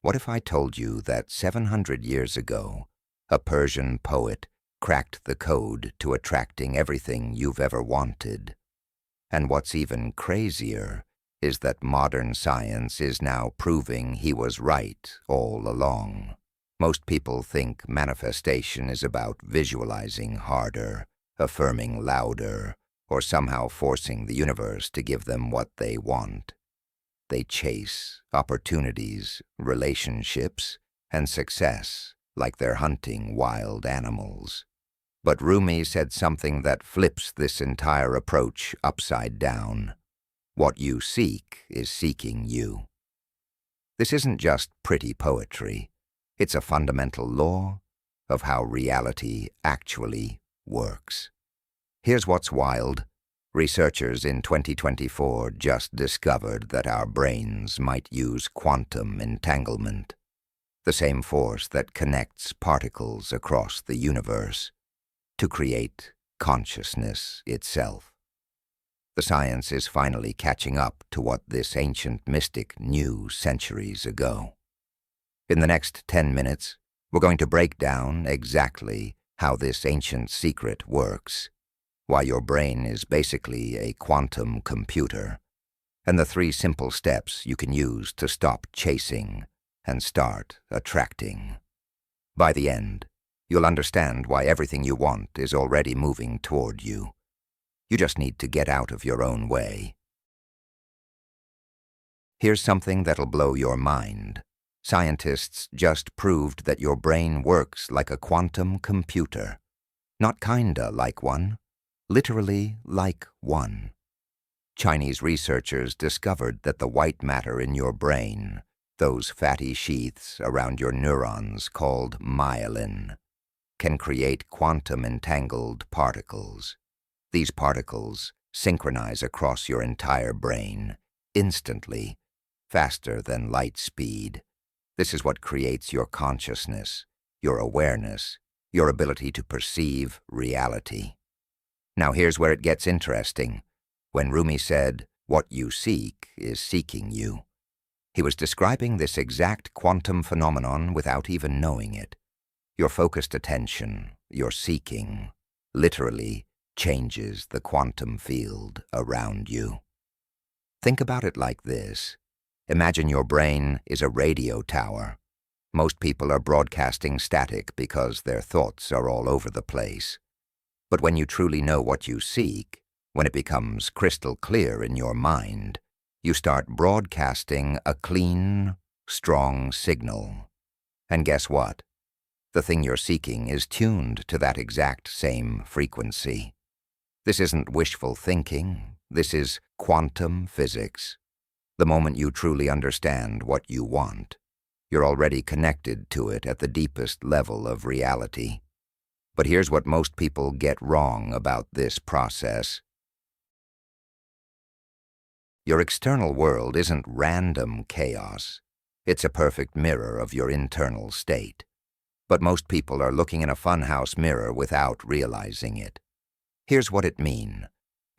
What if I told you that 700 years ago, a Persian poet cracked the code to attracting everything you've ever wanted? And what's even crazier is that modern science is now proving he was right all along. Most people think manifestation is about visualizing harder, affirming louder, or somehow forcing the universe to give them what they want. They chase opportunities, relationships, and success like they're hunting wild animals. But Rumi said something that flips this entire approach upside down. What you seek is seeking you. This isn't just pretty poetry. It's a fundamental law of how reality actually works. Here's what's wild. Researchers in 2024 just discovered that our brains might use quantum entanglement, the same force that connects particles across the universe, to create consciousness itself. The science is finally catching up to what this ancient mystic knew centuries ago. In the next 10 minutes, we're going to break down exactly how this ancient secret works, why your brain is basically a quantum computer, and the 3 simple steps you can use to stop chasing and start attracting. By the end, you'll understand why everything you want is already moving toward you. You just need to get out of your own way. Here's something that'll blow your mind. Scientists just proved that your brain works like a quantum computer. Not kinda like one, literally like one. Chinese researchers discovered that the white matter in your brain, those fatty sheaths around your neurons called myelin, can create quantum-entangled particles. These particles synchronize across your entire brain, instantly, faster than light speed. This is what creates your consciousness, your awareness, your ability to perceive reality. Now here's where it gets interesting. When Rumi said, "What you seek is seeking you," he was describing this exact quantum phenomenon without even knowing it. Your focused attention, your seeking, literally changes the quantum field around you. Think about it like this. Imagine your brain is a radio tower. Most people are broadcasting static because their thoughts are all over the place. But when you truly know what you seek, when it becomes crystal clear in your mind, you start broadcasting a clean, strong signal. And guess what? The thing you're seeking is tuned to that exact same frequency. This isn't wishful thinking. This is quantum physics. The moment you truly understand what you want, you're already connected to it at the deepest level of reality. But here's what most people get wrong about this process. Your external world isn't random chaos. It's a perfect mirror of your internal state. But most people are looking in a funhouse mirror without realizing it. Here's what it means.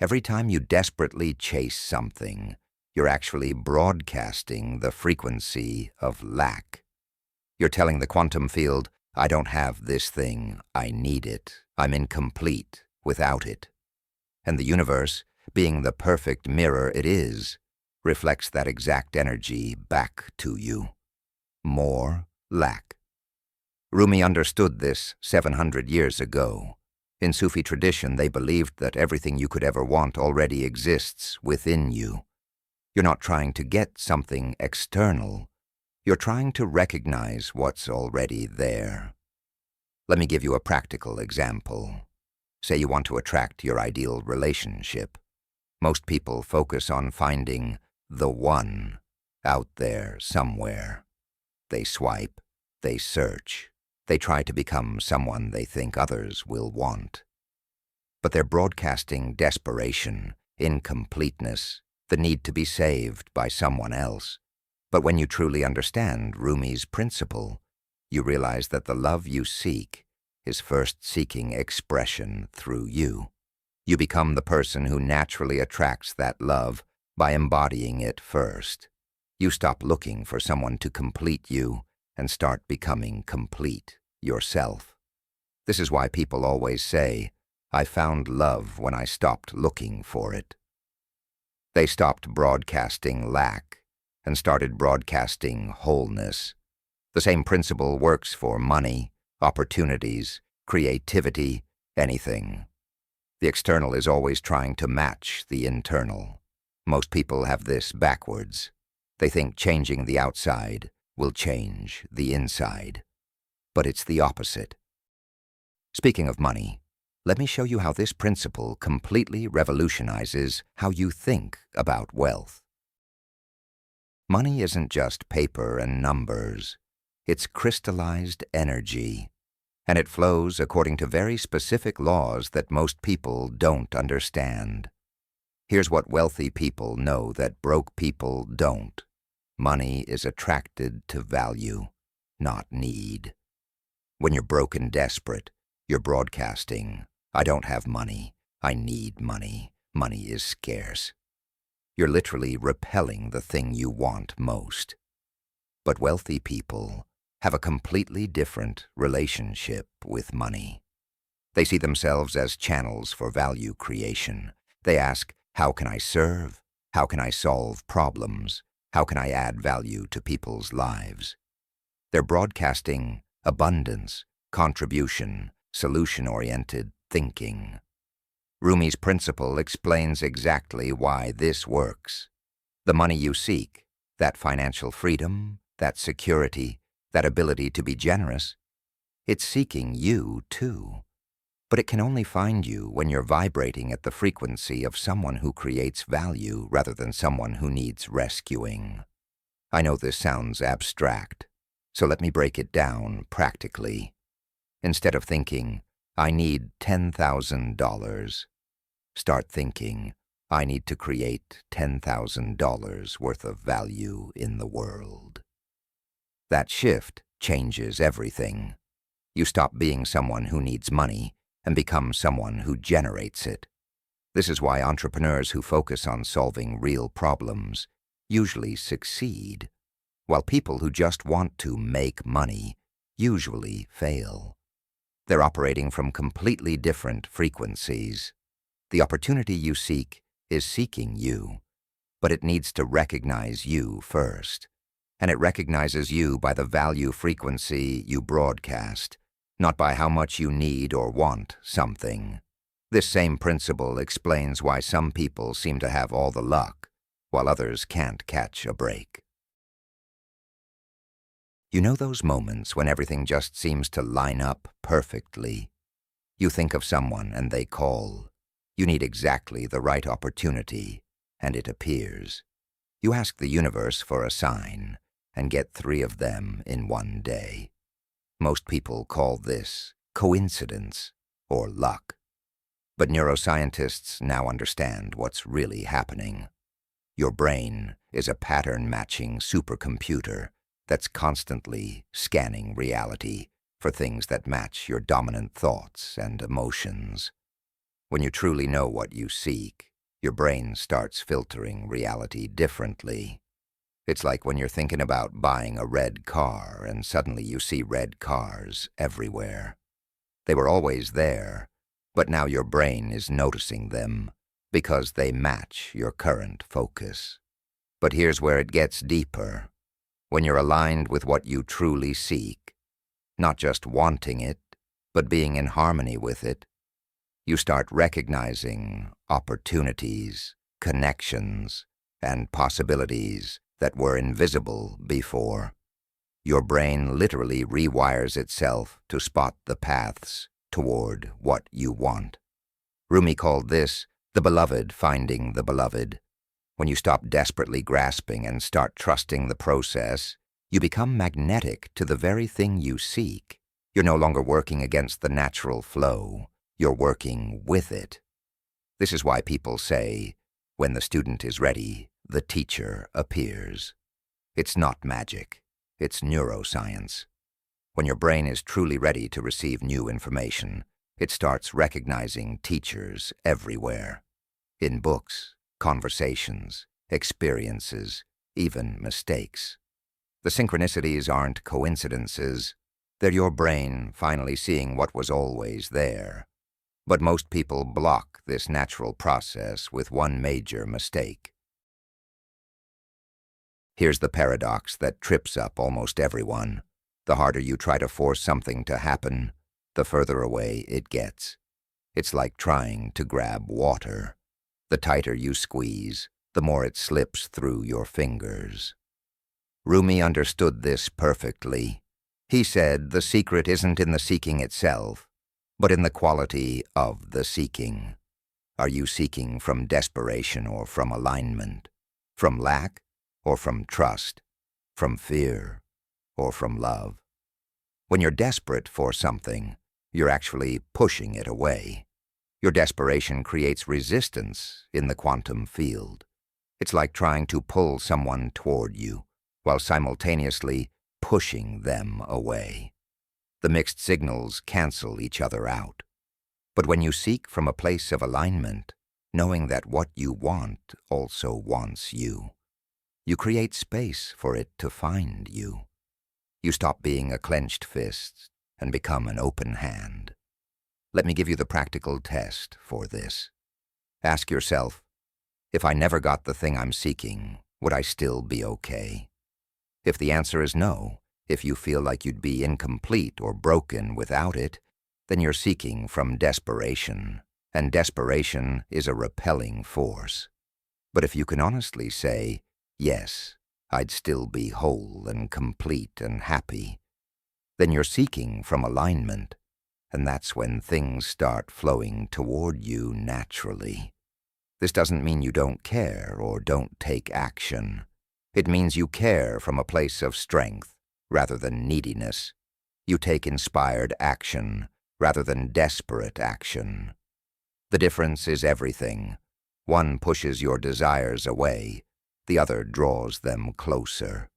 Every time you desperately chase something, you're actually broadcasting the frequency of lack. You're telling the quantum field, "I don't have this thing, I need it, I'm incomplete without it." And the universe, being the perfect mirror it is, reflects that exact energy back to you. More lack. Rumi understood this 700 years ago. In Sufi tradition, they believed that everything you could ever want already exists within you. You're not trying to get something external. You're trying to recognize what's already there. Let me give you a practical example. Say you want to attract your ideal relationship. Most people focus on finding the one out there somewhere. They swipe, they search, they try to become someone they think others will want. But they're broadcasting desperation, incompleteness, the need to be saved by someone else. But when you truly understand Rumi's principle, you realize that the love you seek is first seeking expression through you. You become the person who naturally attracts that love by embodying it first. You stop looking for someone to complete you and start becoming complete yourself. This is why people always say, "I found love when I stopped looking for it." They stopped broadcasting lack and started broadcasting wholeness. The same principle works for money, opportunities, creativity, anything. The external is always trying to match the internal. Most people have this backwards. They think changing the outside will change the inside. But it's the opposite. Speaking of money, let me show you how this principle completely revolutionizes how you think about wealth. Money isn't just paper and numbers. It's crystallized energy, and it flows according to very specific laws that most people don't understand. Here's what wealthy people know that broke people don't. Money is attracted to value, not need. When you're broke and desperate, you're broadcasting, "I don't have money. I need money. Money is scarce." You're literally repelling the thing you want most. But wealthy people have a completely different relationship with money. They see themselves as channels for value creation. They ask, "How can I serve? How can I solve problems? How can I add value to people's lives?" They're broadcasting abundance, contribution, solution-oriented thinking. Rumi's principle explains exactly why this works. The money you seek, that financial freedom, that security, that ability to be generous, it's seeking you too. But it can only find you when you're vibrating at the frequency of someone who creates value rather than someone who needs rescuing. I know this sounds abstract, so let me break it down practically. Instead of thinking, "I need $10,000, start thinking, "I need to create $10,000 worth of value in the world." That shift changes everything. You stop being someone who needs money and become someone who generates it. This is why entrepreneurs who focus on solving real problems usually succeed, while people who just want to make money usually fail. They're operating from completely different frequencies. The opportunity you seek is seeking you, but it needs to recognize you first. And it recognizes you by the value frequency you broadcast, not by how much you need or want something. This same principle explains why some people seem to have all the luck, while others can't catch a break. You know those moments when everything just seems to line up perfectly? You think of someone and they call. You need exactly the right opportunity, and it appears. You ask the universe for a sign, and get 3 of them in one day. Most people call this coincidence or luck. But neuroscientists now understand what's really happening. Your brain is a pattern-matching supercomputer that's constantly scanning reality for things that match your dominant thoughts and emotions. When you truly know what you seek, your brain starts filtering reality differently. It's like when you're thinking about buying a red car and suddenly you see red cars everywhere. They were always there, but now your brain is noticing them because they match your current focus. But here's where it gets deeper. When you're aligned with what you truly seek, not just wanting it, but being in harmony with it, you start recognizing opportunities, connections, and possibilities that were invisible before. Your brain literally rewires itself to spot the paths toward what you want. Rumi called this the beloved finding the beloved. When you stop desperately grasping and start trusting the process, you become magnetic to the very thing you seek. You're no longer working against the natural flow. You're working with it. This is why people say, when the student is ready, the teacher appears. It's not magic. It's neuroscience. When your brain is truly ready to receive new information, it starts recognizing teachers everywhere. In books, conversations, experiences, even mistakes. The synchronicities aren't coincidences. They're your brain finally seeing what was always there. But most people block this natural process with one major mistake. Here's the paradox that trips up almost everyone. The harder you try to force something to happen, the further away it gets. It's like trying to grab water. The tighter you squeeze, the more it slips through your fingers. Rumi understood this perfectly. He said the secret isn't in the seeking itself, but in the quality of the seeking. Are you seeking from desperation or from alignment? From lack or from trust? From fear or from love? When you're desperate for something, you're actually pushing it away. Your desperation creates resistance in the quantum field. It's like trying to pull someone toward you, while simultaneously pushing them away. The mixed signals cancel each other out. But when you seek from a place of alignment, knowing that what you want also wants you, you create space for it to find you. You stop being a clenched fist and become an open hand. Let me give you the practical test for this. Ask yourself, if I never got the thing I'm seeking, would I still be okay? If the answer is no, if you feel like you'd be incomplete or broken without it, then you're seeking from desperation, and desperation is a repelling force. But if you can honestly say, yes, I'd still be whole and complete and happy, then you're seeking from alignment, and that's when things start flowing toward you naturally. This doesn't mean you don't care or don't take action. It means you care from a place of strength rather than neediness. You take inspired action rather than desperate action. The difference is everything. One pushes your desires away, the other draws them closer.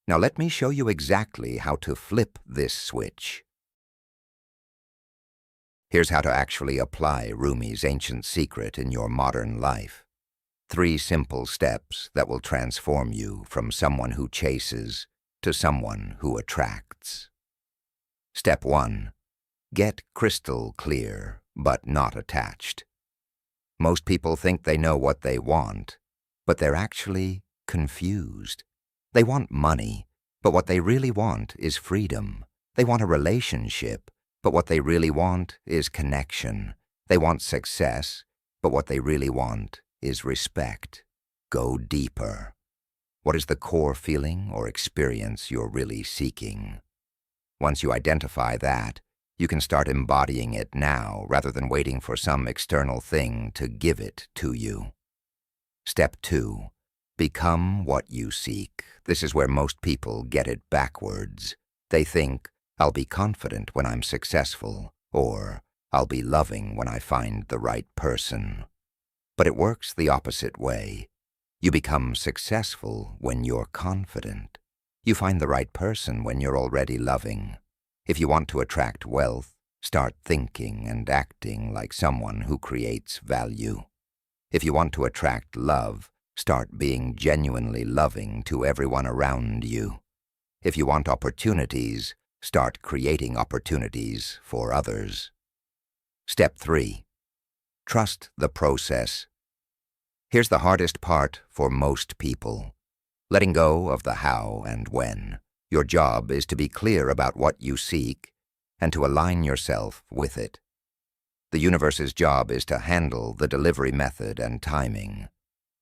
Now let me show you exactly how to flip this switch. Here's how to actually apply Rumi's ancient secret in your modern life. 3 simple steps that will transform you from someone who chases to someone who attracts. Step 1. Get crystal clear, but not attached. Most people think they know what they want, but they're actually confused. They want money, but what they really want is freedom. They want a relationship, but what they really want is connection. They want success, but what they really want is respect. Go deeper. What is the core feeling or experience you're really seeking? Once you identify that, you can start embodying it now rather than waiting for some external thing to give it to you. Step 2. Become what you seek. This is where most people get it backwards. They think, I'll be confident when I'm successful, or I'll be loving when I find the right person. But it works the opposite way. You become successful when you're confident. You find the right person when you're already loving. If you want to attract wealth, start thinking and acting like someone who creates value. If you want to attract love, start being genuinely loving to everyone around you. If you want opportunities, start creating opportunities for others. Step 3. Trust the process. Here's the hardest part for most people. Letting go of the how and when. Your job is to be clear about what you seek and to align yourself with it. The universe's job is to handle the delivery method and timing.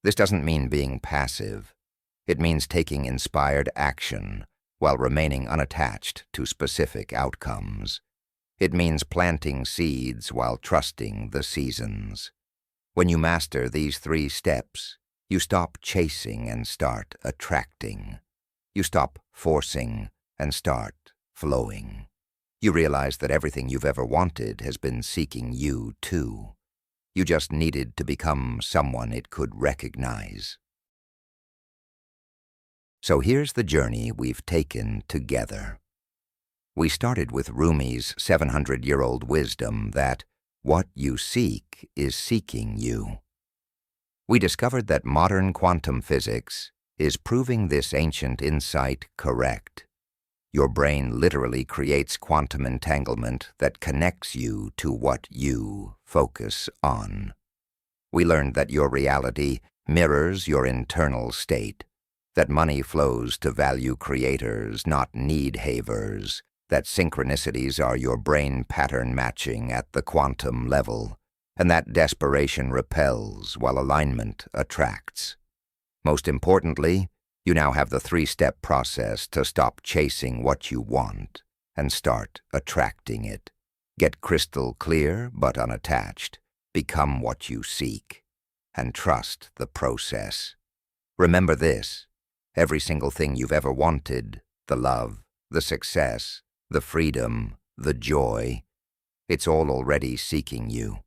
This doesn't mean being passive. It means taking inspired action while remaining unattached to specific outcomes. It means planting seeds while trusting the seasons. When you master these 3 steps, you stop chasing and start attracting. You stop forcing and start flowing. You realize that everything you've ever wanted has been seeking you too. You just needed to become someone it could recognize. So here's the journey we've taken together. We started with Rumi's 700-year-old wisdom that what you seek is seeking you. We discovered that modern quantum physics, is proving this ancient insight correct. Your brain literally creates quantum entanglement that connects you to what you focus on. We learned that your reality mirrors your internal state, that money flows to value creators, not need havers, that synchronicities are your brain pattern matching at the quantum level, and that desperation repels while alignment attracts. Most importantly, you now have the 3-step process to stop chasing what you want and start attracting it. Get crystal clear but unattached. Become what you seek. And trust the process. Remember this: every single thing you've ever wanted, the love, the success, the freedom, the joy, it's all already seeking you.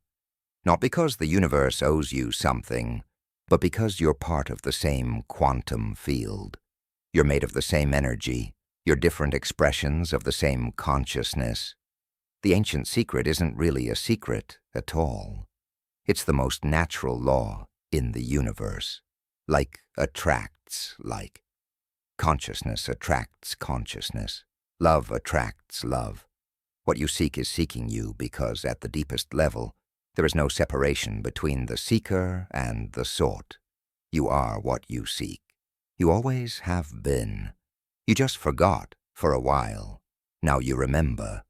Not because the universe owes you something, but because you're part of the same quantum field. You're made of the same energy, you're different expressions of the same consciousness. The ancient secret isn't really a secret at all. It's the most natural law in the universe. Like attracts like. Consciousness attracts consciousness. Love attracts love. What you seek is seeking you because at the deepest level, there is no separation between the seeker and the sought. You are what you seek. You always have been. You just forgot for a while. Now you remember.